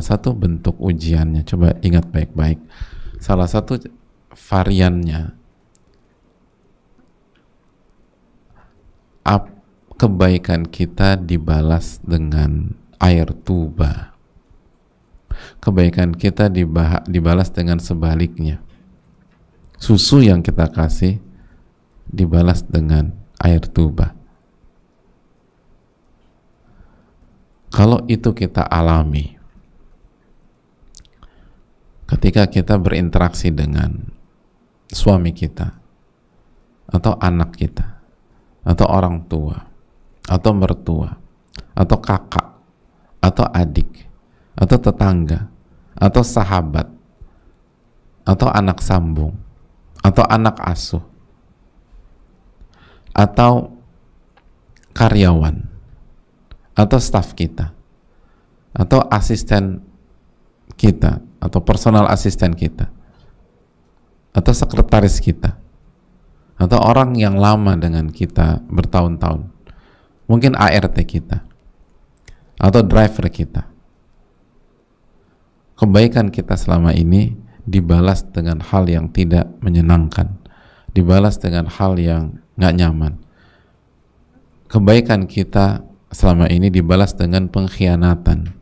salah satu bentuk ujiannya, coba ingat baik-baik, salah satu variannya, kebaikan kita dibalas dengan air tuba, kebaikan kita dibalas dengan sebaliknya, susu yang kita kasih dibalas dengan air tuba. Kalau itu kita alami ketika kita berinteraksi dengan suami kita atau anak kita atau orang tua atau mertua atau kakak atau adik atau tetangga atau sahabat atau anak sambung atau anak asuh atau karyawan atau staf kita atau asisten kita atau personal asisten kita atau sekretaris kita atau orang yang lama dengan kita bertahun-tahun, mungkin ART kita atau driver kita, kebaikan kita selama ini dibalas dengan hal yang tidak menyenangkan, dibalas dengan hal yang nggak nyaman. Kebaikan kita selama ini dibalas dengan pengkhianatan.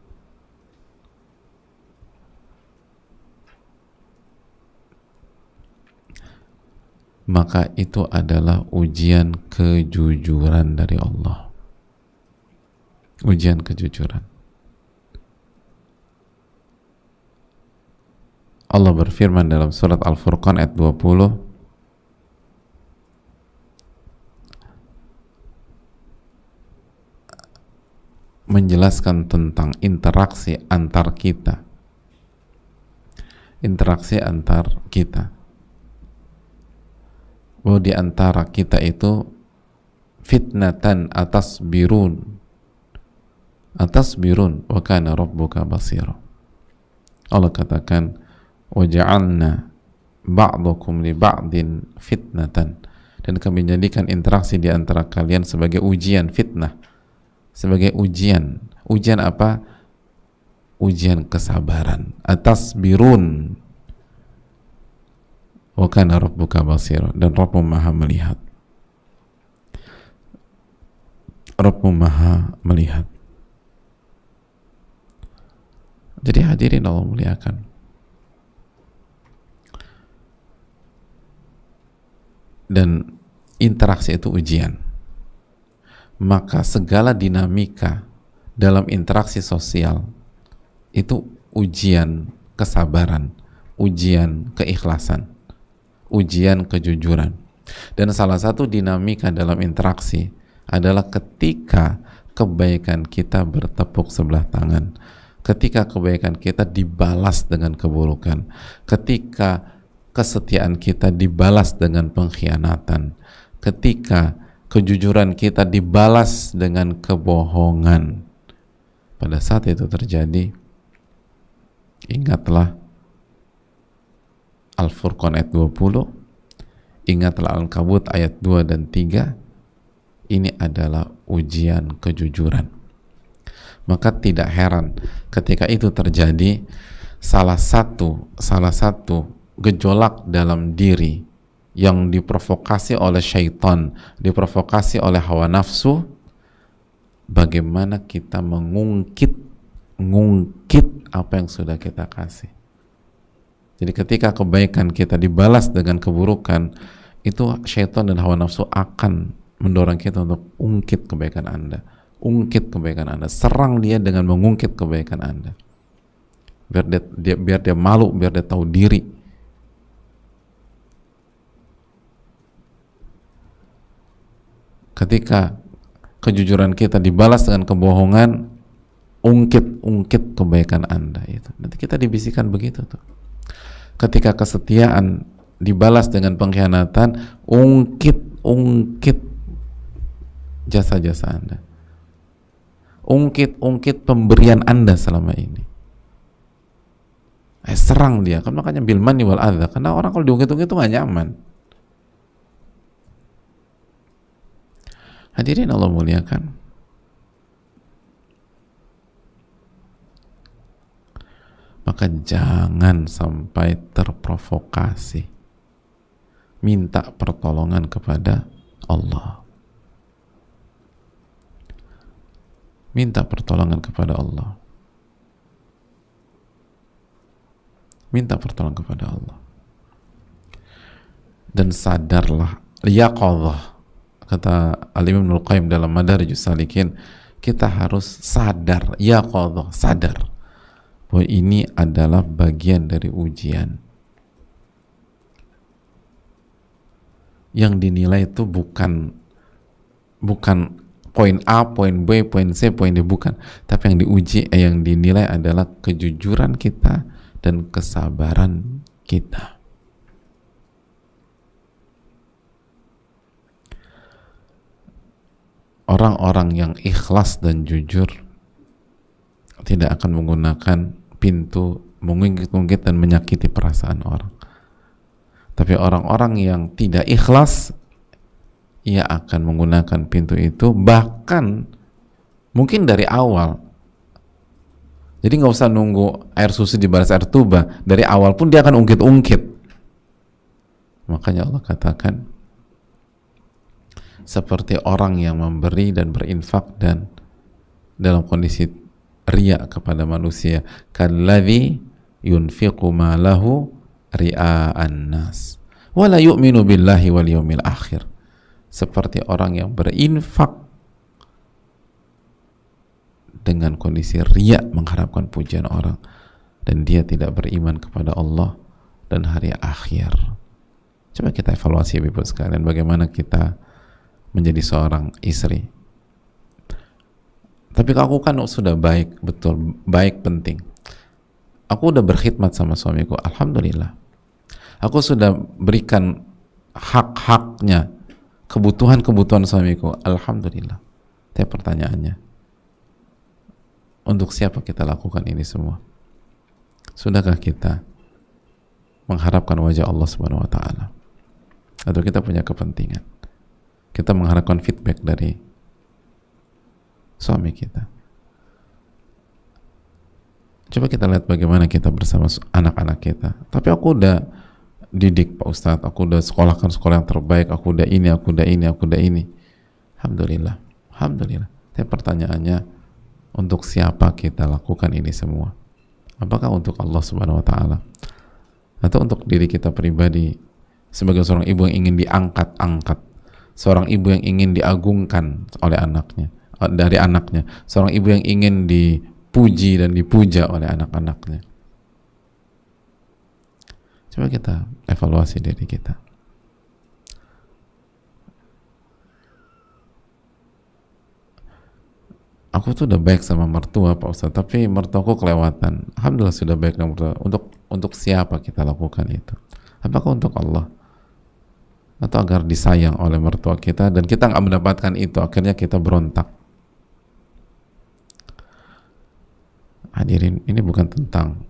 Maka itu adalah ujian kejujuran dari Allah. Ujian kejujuran. Allah berfirman dalam surat Al-Furqan ayat 20, menjelaskan tentang interaksi antar kita, interaksi antar kita, bahwa di antara kita itu fitnatan atas birun wa kana rabbuka basira. Allah katakan waja'alna ba'dakum li ba'din fitnatan, dan kami jadikan interaksi di antara kalian sebagai ujian, fitnah, sebagai ujian. Ujian apa? Ujian kesabaran. Atas birun wa kana rabbuka basira, dan Rabbmu maha melihat. Rabbmu maha melihat. Jadi hadirin Allah muliakan, dan interaksi itu ujian. Maka segala dinamika dalam interaksi sosial itu ujian kesabaran, ujian keikhlasan, ujian kejujuran. Dan salah satu dinamika dalam interaksi adalah ketika kebaikan kita bertepuk sebelah tangan, ketika kebaikan kita dibalas dengan keburukan, ketika kesetiaan kita dibalas dengan pengkhianatan, ketika kejujuran kita dibalas dengan kebohongan. Pada saat itu terjadi, ingatlah Al-Furqan ayat 20, ingatlah Al-Kabut ayat 2 dan 3, ini adalah ujian kejujuran. Maka tidak heran ketika itu terjadi, salah satu gejolak dalam diri yang diprovokasi oleh syaitan, diprovokasi oleh hawa nafsu, bagaimana kita mengungkit apa yang sudah kita kasih. Jadi ketika kebaikan kita dibalas dengan keburukan, itu syaitan dan hawa nafsu akan mendorong kita untuk ungkit kebaikan Anda, ungkit kebaikan Anda, serang dia dengan mengungkit kebaikan Anda, biar dia malu, biar dia tahu diri. Ketika kejujuran kita dibalas dengan kebohongan, ungkit kebaikan Anda itu. Nanti kita dibisikkan begitu tuh. Ketika kesetiaan dibalas dengan pengkhianatan, ungkit jasa-jasa Anda. Ungkit pemberian Anda selama ini. Serang dia, kan makanya bil manni wal adza, karena orang kalau diungkit-ungkit itu gak nyaman. Hadirin Allah muliakan, maka jangan sampai terprovokasi. Minta pertolongan kepada Allah. Minta pertolongan kepada Allah. Minta pertolongan kepada Allah. Dan sadarlah, yaqadhah, kata Al-Imam Ibnul Qayyim dalam Madarijus Salikin, kita harus sadar, yaqadhah, sadar bahwa ini adalah bagian dari ujian. Yang dinilai itu bukan poin A, poin B, poin C, poin D, bukan. Tapi yang diuji, yang dinilai adalah kejujuran kita dan kesabaran kita. Orang-orang yang ikhlas dan jujur tidak akan menggunakan pintu mengungkit-ungkit dan menyakiti perasaan orang. Tapi orang-orang yang tidak ikhlas, ia akan menggunakan pintu itu bahkan mungkin dari awal. Jadi nggak usah nunggu air susu dibalas air tuba, dari awal pun dia akan ungkit-ungkit. Makanya Allah katakan, seperti orang yang memberi dan berinfak dan dalam kondisi riya kepada manusia, kalladzi yunfiqu malahu ria'an nas wala yu'minu billahi wal yawmil akhir. Seperti orang yang berinfak dengan kondisi riya, mengharapkan pujian orang, dan dia tidak beriman kepada Allah dan hari akhir. Coba kita evaluasi Ibu sekalian, bagaimana kita menjadi seorang istri. Tapi aku kan sudah baik, betul, baik penting. Aku udah berkhidmat sama suamiku, alhamdulillah. Aku sudah berikan hak-haknya, kebutuhan-kebutuhan suamiku, alhamdulillah. Tapi pertanyaannya, untuk siapa kita lakukan ini semua? Sudahkah kita mengharapkan wajah Allah Subhanahu wa taala? Atau kita punya kepentingan? Kita mengharapkan feedback dari suami kita. Coba kita lihat bagaimana kita bersama anak-anak kita. Tapi aku udah didik Pak Ustadz, aku udah sekolahkan sekolah yang terbaik, aku udah ini, aku udah ini, aku udah ini. Alhamdulillah, alhamdulillah. Tapi pertanyaannya, untuk siapa kita lakukan ini semua? Apakah untuk Allah Subhanahu wa taala? Atau untuk diri kita pribadi sebagai seorang ibu yang ingin diangkat-angkat? Seorang ibu yang ingin diagungkan oleh anaknya, dari anaknya, seorang ibu yang ingin dipuji dan dipuja oleh anak-anaknya. Coba kita evaluasi diri kita. Aku tuh udah baik sama mertua Pak Ustadz, tapi mertuaku kelewatan. Alhamdulillah sudah baik sama mertua. Untuk siapa kita lakukan itu? Apakah untuk Allah? Atau agar disayang oleh mertua kita dan kita nggak mendapatkan itu, akhirnya kita berontak. Hadirin, ini bukan tentang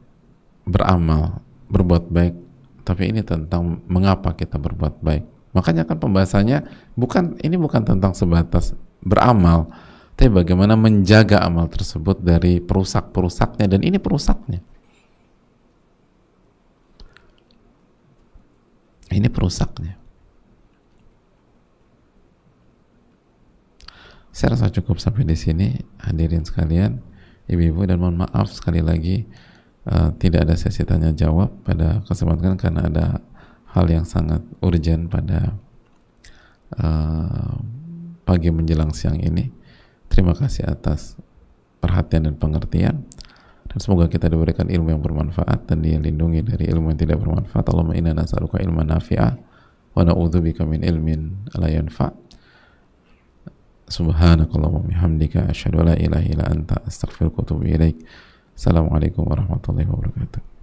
beramal, berbuat baik, tapi ini tentang mengapa kita berbuat baik. Makanya kan pembahasannya ini bukan tentang sebatas beramal, tapi bagaimana menjaga amal tersebut dari perusak-perusaknya, dan ini perusaknya. Ini perusaknya. Saya rasa cukup sampai di sini, hadirin sekalian, ibu-ibu, dan mohon maaf sekali lagi tidak ada sesi tanya jawab pada kesempatan karena ada hal yang sangat urgent pada pagi menjelang siang ini. Terima kasih atas perhatian dan pengertian, dan semoga kita diberikan ilmu yang bermanfaat dan dilindungi dari ilmu yang tidak bermanfaat. Allahumma inna nas'aluka ilman nafi'a wa na'udzubika min ilmin la yanfa'. Subhanakallahumma bihamdika asyhadu an la ilaha illa anta astaghfiruka wa atubu ilaik. Assalamualaikum warahmatullahi wabarakatuh.